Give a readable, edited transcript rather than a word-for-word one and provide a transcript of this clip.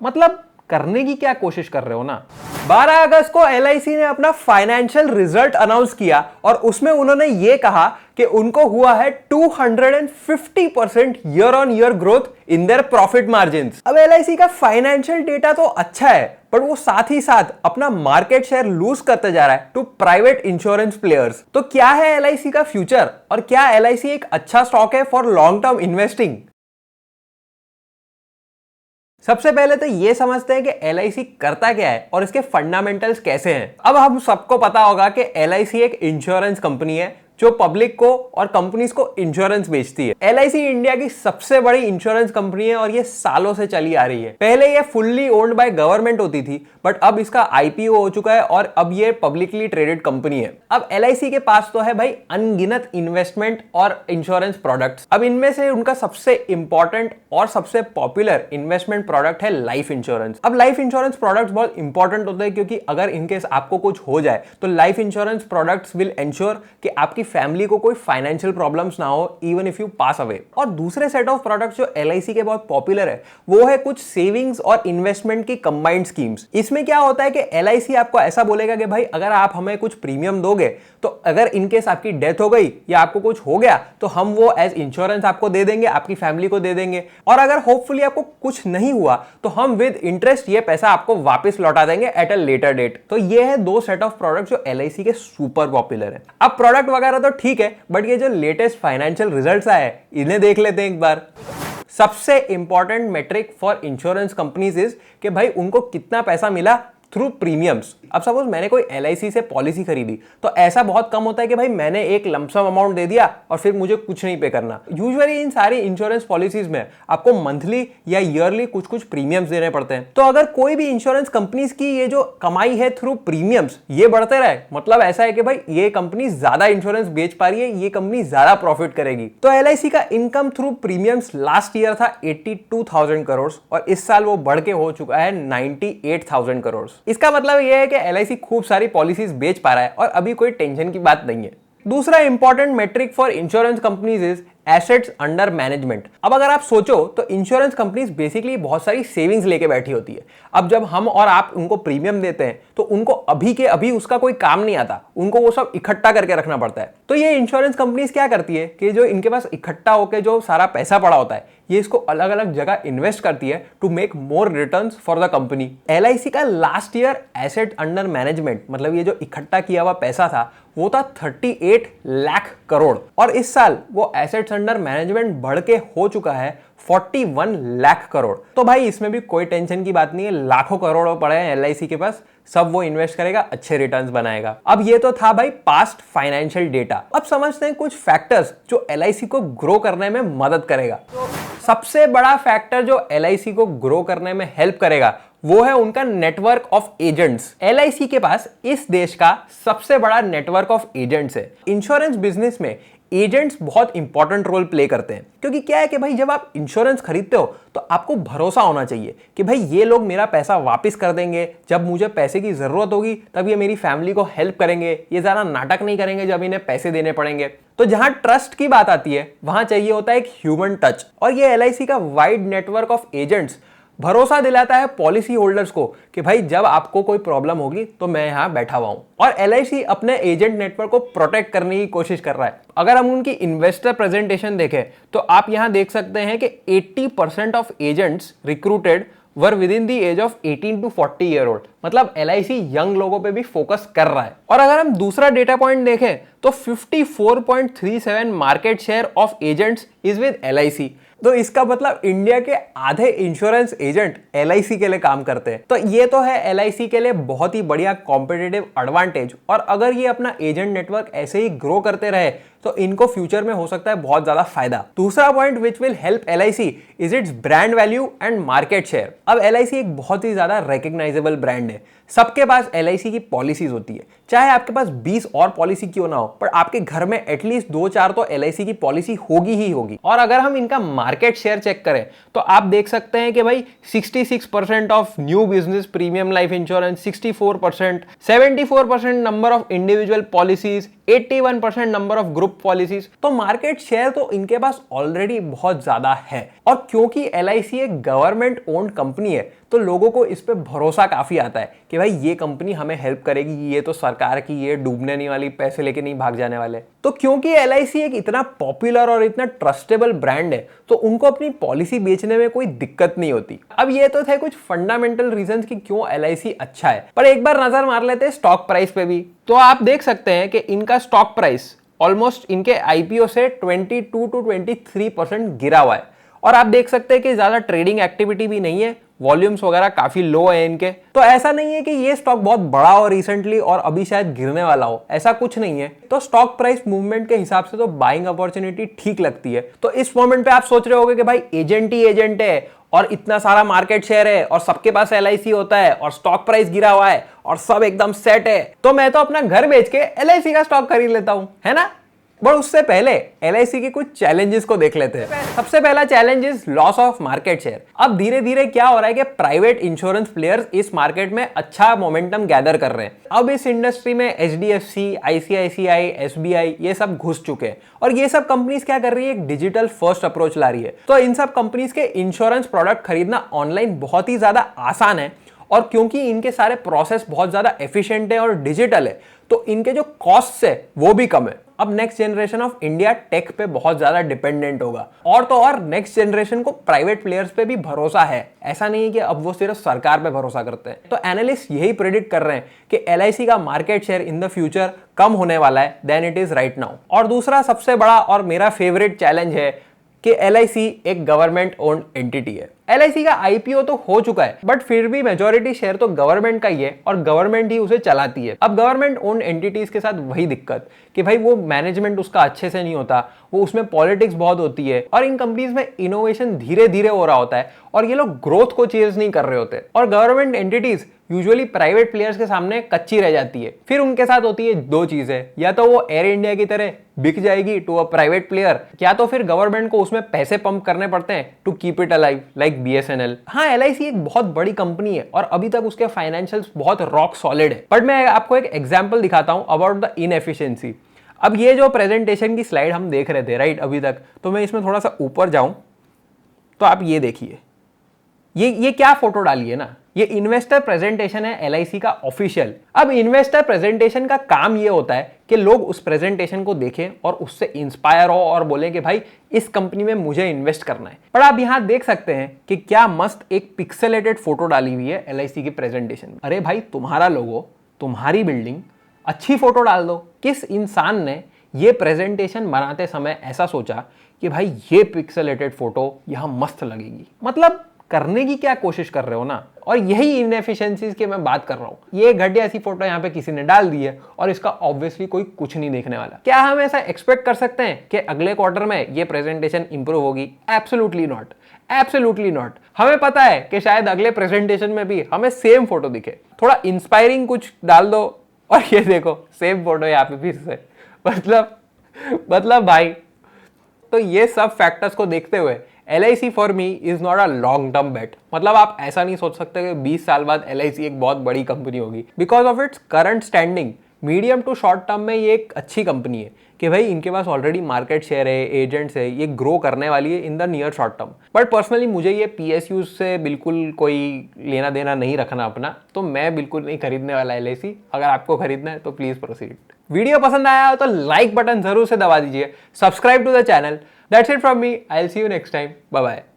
मतलब करने की क्या कोशिश कर रहे हो ना। 12 अगस्त को एलआईसी ने अपना फाइनेंशियल रिजल्ट अनाउंस किया और उसमें उन्होंने ये कहा कि उनको हुआ है 250% year on year growth in their profit margins. अब एलआईसी का फाइनेंशियल डेटा तो अच्छा है, पर वो साथ ही साथ अपना मार्केट शेयर लूज करते जा रहा है टू प्राइवेट इंश्योरेंस प्लेयर्स। तो क्या है एलआईसी का फ्यूचर और क्या एलआईसी एक अच्छा स्टॉक है फॉर लॉन्ग टर्म इन्वेस्टिंग? सबसे पहले तो ये समझते हैं कि एलआईसी करता क्या है और इसके फंडामेंटल्स कैसे हैं। अब हम सबको पता होगा कि एलआईसी एक इंश्योरेंस कंपनी है जो पब्लिक को और कंपनीज को इंश्योरेंस बेचती है। एलआईसी इंडिया की सबसे बड़ी इंश्योरेंस कंपनी है और ये सालों से चली आ रही है। पहले ये फुल्ली ओन्ड बाय गवर्नमेंट होती थी, बट अब इसका आईपीओ हो चुका है और अब ये पब्लिकली ट्रेडेड कंपनी है। अब एलआईसी के पास तो है भाई अनगिनत इन्वेस्टमेंट और इंश्योरेंस प्रोडक्ट्स। अब इनमें से उनका सबसे इंपॉर्टेंट और सबसे पॉपुलर इन्वेस्टमेंट प्रोडक्ट है लाइफ इंश्योरेंस। अब लाइफ इंश्योरेंस प्रोडक्ट्स बहुत इंपॉर्टेंट होते हैं क्योंकि अगर इनकेस आपको कुछ हो जाए तो life insurance products will ensure कि आपकी फैमिली को कोई फाइनेंशियल प्रॉब्लम्स ना हो even if you pass away. और दूसरे सेट ऑफ प्रोडक्ट्स जो एलआईसी के बहुत पॉपुलर है वो है कुछ सेविंग्स और इन्वेस्टमेंट की कंबाइंड स्कीम्स। इसमें क्या होता है कि एलआईसी आपको ऐसा बोलेगा कि भाई अगर आप हमें कुछ प्रीमियम दोगे तो अगर इनकेस आपकी डेथ हो गई या आपको कुछ हो गया तो हम वो एज इंश्योरेंस आपको दे देंगे, आपकी फैमिली को दे देंगे। और अगर होपफुली आपको कुछ नहीं हुआ तो हम विद इंटरेस्ट ये पैसा आपको वापस लौटा देंगे एट अ लेटर डेट। तो ये है दो सेट ऑफ प्रोडक्ट जो एलआईसी के सुपर पॉपुलर है। अब प्रोडक्ट वगैरह तो ठीक है, बट ये जो लेटेस्ट फाइनेंशियल रिजल्ट्स आए इन्हें देख लेते हैं एक बार। सबसे important metric for insurance companies is कि भाई उनको कितना पैसा मिला थ्रू प्रीमियम्स। अब सपोज मैंने कोई एलआईसी से पॉलिसी खरीदी तो ऐसा बहुत कम होता है कि भाई मैंने एक लमसम अमाउंट दे दिया और फिर मुझे कुछ नहीं पे करना। यूजुअली इन सारी इंश्योरेंस पॉलिसीज में आपको मंथली या ईयरली कुछ कुछ प्रीमियम्स देने पड़ते हैं। तो अगर कोई भी इंश्योरेंस कंपनीज की ये जो कमाई है थ्रू प्रीमियम्स ये बढ़ते रहे, मतलब ऐसा है कि भाई ये कंपनी ज्यादा इंश्योरेंस बेच पा रही है, ये कंपनी ज्यादा प्रॉफिट करेगी। तो एलआईसी का income through premiums last year था 82,000 करोड़ और इस साल वो बढ़ के हो चुका है 98,000 करोड़। इसका मतलब यह है कि एलआईसी खूब सारी पॉलिसीज बेच पा रहा है और अभी कोई टेंशन की बात नहीं है। दूसरा important metric for insurance companies is assets under management. अब अगर आप सोचो तो इंश्योरेंस कंपनीज बेसिकली बहुत सारी सेविंग्स लेके बैठी होती है। अब जब हम और आप उनको प्रीमियम देते हैं तो उनको अभी के अभी उसका कोई काम नहीं आता, उनको वो सब इकट्ठा करके रखना पड़ता है। तो ये इंश्योरेंस कंपनीज क्या करती है कि जो इनके पास इकट्ठा होकर जो सारा पैसा पड़ा होता है ये इसको अलग अलग जगह इन्वेस्ट करती है to make more returns for the company. LIC का last year asset under management मतलब ये जो इकट्ठा किया हुआ पैसा था वो था 38 लाख करोड़ और इस साल वो एसेट्स अंडर मैनेजमेंट बढ़ के हो चुका है 41 लाख करोड़। तो भाई इसमें भी कोई टेंशन की बात नहीं है, लाखों करोड़ों पड़े हैं एलआईसी के पास, सब वो इन्वेस्ट करेगा, अच्छे रिटर्न्स बनाएगा। अब ये तो था भाई पास्ट फाइनेंशियल डेटा। अब समझते हैं कुछ फैक्टर्स जो एलआईसी को ग्रो करने में मदद करेगा। सबसे बड़ा फैक्टर जो एलआईसी को ग्रो करने में हेल्प करेगा वो है उनका नेटवर्क ऑफ एजेंट्स। एलआईसी के पास इस देश का सबसे बड़ा नेटवर्क ऑफ एजेंट्स है। इंश्योरेंस बिजनेस में एजेंट्स बहुत इंपॉर्टेंट रोल प्ले करते हैं क्योंकि क्या है कि भाई जब आप इंश्योरेंस खरीदते हो तो आपको भरोसा होना चाहिए कि भाई ये लोग मेरा पैसा वापस कर देंगे, जब मुझे पैसे की जरूरत होगी तब ये मेरी फैमिली को हेल्प करेंगे, ये ज्यादा नाटक नहीं करेंगे जब इन्हें पैसे देने पड़ेंगे। तो जहां ट्रस्ट की बात आती है वहां चाहिए होता है एक ह्यूमन टच और ये एलआईसी का वाइड नेटवर्क ऑफ एजेंट्स भरोसा दिलाता है पॉलिसी होल्डर्स को कि भाई जब आपको कोई प्रॉब्लम होगी तो मैं यहां बैठा हुआ हूं। और एलआईसी अपने एजेंट नेटवर्क को प्रोटेक्ट करने की कोशिश कर रहा है। अगर हम उनकी इन्वेस्टर प्रेजेंटेशन देखें तो आप यहां देख सकते हैं कि 80% of agents recruited were within the age of 18 to 40 year old. मतलब एलआईसी यंग लोगों पे भी फोकस कर रहा है। और अगर हम दूसरा डेटा पॉइंट देखें तो 54.37 market share of agents is with LIC. तो इसका मतलब इंडिया के आधे इंश्योरेंस एजेंट एलआईसी के लिए काम करते हैं। तो ये तो है एलआईसी के लिए बहुत ही बढ़िया कॉम्पिटिटिव एडवांटेज। और अगर ये अपना एजेंट नेटवर्क ऐसे ही ग्रो करते रहे तो इनको फ्यूचर में हो सकता है बहुत ज्यादा फायदा। दूसरा point which will help LIC is it's brand value and market share. अब एलआईसी एक बहुत ही ज्यादा रिकग्नाइजेबल ब्रांड है। सबके पास एलआईसी की पॉलिसीज होती है, चाहे आपके पास 20 और पॉलिसी क्यों ना हो, पर आपके घर में एटलीस्ट 2-4 तो एलआईसी की पॉलिसी होगी ही होगी। और अगर हम इनका मार्केट शेयर चेक करें तो आप देख सकते हैं कि भाई 66% of new business premium life insurance, 64%, 74% number of individual policies, 81% number of group group policies, तो मार्केट शेयर तो इनके पास ऑलरेडी बहुत ज्यादा है। और क्योंकि LIC एक गवर्नमेंट ओन्ड कंपनी है तो लोगों को इस पे भरोसा काफी आता है कि भाई ये कंपनी हमें हेल्प करेगी, ये तो सरकार की, ये डूबने नहीं वाली, पैसे लेके नहीं भाग जाने वाले। तो क्योंकि LIC एक इतना पॉपुलर और इतना ट्रस्टेबल ब्रांड है तो उनको अपनी पॉलिसी बेचने में कोई दिक्कत नहीं होती। अब ये तो थे कुछ फंडामेंटल रीजंस कि क्यों LIC अच्छा है, पर एक बार नजर मार लेते हैं स्टॉक प्राइस पे भी। तो आप देख सकते हैं कि इनका स्टॉक प्राइस ऑलमोस्ट इनके IPO से 22 to 23% गिरा हुआ है। और आप देख सकते हैं कि ज्यादा ट्रेडिंग एक्टिविटी भी नहीं है, वॉल्यूम्स वगैरह काफी लो है इनके। तो ऐसा नहीं है कि ये स्टॉक बहुत बड़ा हो रिसेंटली और अभी शायद गिरने वाला हो, ऐसा कुछ नहीं है। तो स्टॉक प्राइस मूवमेंट के हिसाब से तो बाइंग अपॉर्चुनिटी ठीक लगती है। तो इस मोमेंट पे आप सोच रहे होगे कि भाई एजेंट ही एजेंट है और इतना सारा मार्केट शेयर है और सबके पास LIC होता है और स्टॉक प्राइस गिरा हुआ है और सब एकदम सेट है, तो मैं तो अपना घर बेच के LIC का स्टॉक खरीद लेता हूं, है ना। बट उससे पहले LIC के कुछ चैलेंजेस को देख लेते हैं। सबसे पहला challenge is loss of market share. अब धीरे धीरे क्या हो रहा है कि प्राइवेट इंश्योरेंस प्लेयर्स इस मार्केट में अच्छा मोमेंटम गैदर कर रहे हैं। अब इस इंडस्ट्री में HDFC, ICICI, SBI ये सब घुस चुके हैं और ये सब कंपनीज क्या कर रही है, एक डिजिटल फर्स्ट अप्रोच ला रही है। तो इन सब कंपनीज के इंश्योरेंस प्रोडक्ट खरीदना ऑनलाइन बहुत ही ज्यादा आसान है और क्योंकि इनके सारे प्रोसेस बहुत ज्यादा एफिशिएंट है और डिजिटल है तो इनके जो कॉस्ट है वो भी कम है। अब next generation of India tech पे बहुत ज्यादा डिपेंडेंट होगा और तो और नेक्स्ट जनरेशन को प्राइवेट प्लेयर्स पे भी भरोसा है। ऐसा नहीं है कि अब वो सिर्फ सरकार पे भरोसा करते हैं। तो एनालिस्ट यही प्रेडिक्ट कर रहे हैं कि LIC का market share in the future कम होने वाला है then it is right now. और दूसरा सबसे बड़ा और मेरा फेवरेट चैलेंज है कि LIC एक गवर्नमेंट ओन्ड एंटिटी है। LIC का IPO तो हो चुका है बट फिर भी मेजॉरिटी शेयर तो गवर्नमेंट का ही है और गवर्नमेंट ही उसे चलाती है। अब गवर्नमेंट ओन्ड एंटिटीज के साथ वही दिक्कत कि भाई वो मैनेजमेंट उसका अच्छे से नहीं होता, वो उसमें पॉलिटिक्स बहुत होती है और इन कंपनीज में इनोवेशन धीरे धीरे हो रहा होता है और ये लोग ग्रोथ को चेज नहीं कर रहे होते। और government entities usually private players के सामने कच्ची रह जाती है। फिर उनके साथ होती है दो चीजें, या तो वो एयर इंडिया की तरह बिक जाएगी टू अ प्राइवेट प्लेयर, या तो फिर गवर्नमेंट को उसमें पैसे पंप करने पड़ते हैं to keep it alive like BSNL। हाँ, LIC एक बहुत बड़ी कंपनी है और अभी तक उसके फाइनेंशियल्स बहुत रॉक सॉलिड है। बट मैं आपको एक एग्जांपल दिखाता हूं अबाउट द इनएफिशिएंसी। अब ये जो प्रेजेंटेशन की स्लाइड हम देख रहे थे राइट अभी तक, तो मैं इसमें थोड़ा सा ऊपर जाऊं तो आप ये देखिए, ये क्या फोटो डाली है ना, ये इन्वेस्टर प्रेजेंटेशन है LIC का ऑफिशियल। अब इन्वेस्टर प्रेजेंटेशन का काम ये होता है कि लोग उस प्रेजेंटेशन को देखें और उससे इंस्पायर हो और बोले कि भाई इस कंपनी में मुझे इन्वेस्ट करना है। पर आप यहां देख सकते हैं कि क्या मस्त एक पिक्सेलेटेड फोटो डाली हुई है LIC की प्रेजेंटेशन में। अरे भाई, तुम्हारा लोगो, तुम्हारी बिल्डिंग, अच्छी फोटो डाल दो। किस इंसान ने ये प्रेजेंटेशन बनाते समय ऐसा सोचा कि भाई ये पिक्सेलेटेड फोटो यहां मस्त लगेगी? मतलब करने की क्या कोशिश कर रहे हो ना। और यही इनएफिशिएंसीज की मैं बात कर रहा हूं। ये घटिया सी फोटो यहाँ पे किसी ने डाल दी है और इसका ऑब्वियसली कोई कुछ नहीं देखने वाला। क्या हम ऐसा एक्सपेक्ट कर सकते हैं कि अगले क्वार्टर में ये प्रेजेंटेशन इंप्रूव होगी? Absolutely not, absolutely not. हमें पता है कि शायद अगले प्रेजेंटेशन में भी हमें सेम फोटो दिखे। थोड़ा इंस्पायरिंग कुछ डाल दो और ये देखो सेम फोटो यहाँ पे फिर से। मतलब भाई, तो ये सब फैक्टर्स को देखते हुए LIC for me is not a long term bet. मतलब आप ऐसा नहीं सोच सकते कि 20 साल बाद LIC एक बहुत बड़ी कंपनी होगी। Because of its current standing, medium to short term में ये एक अच्छी कंपनी है कि भाई इनके पास ऑलरेडी मार्केट शेयर है, एजेंट्स है, ये ग्रो करने वाली है in the near short term. But personally मुझे ये PSU से बिल्कुल कोई लेना देना नहीं रखना अपना, तो मैं बिल्कुल नहीं खरीदने वाला LIC। अगर आपको खरीदना है तो प्लीज प्रोसीड। वीडियो पसंद आया हो तो लाइक बटन जरूर से दबा दीजिए, subscribe to the channel. That's it from me. I'll see you next time. Bye bye.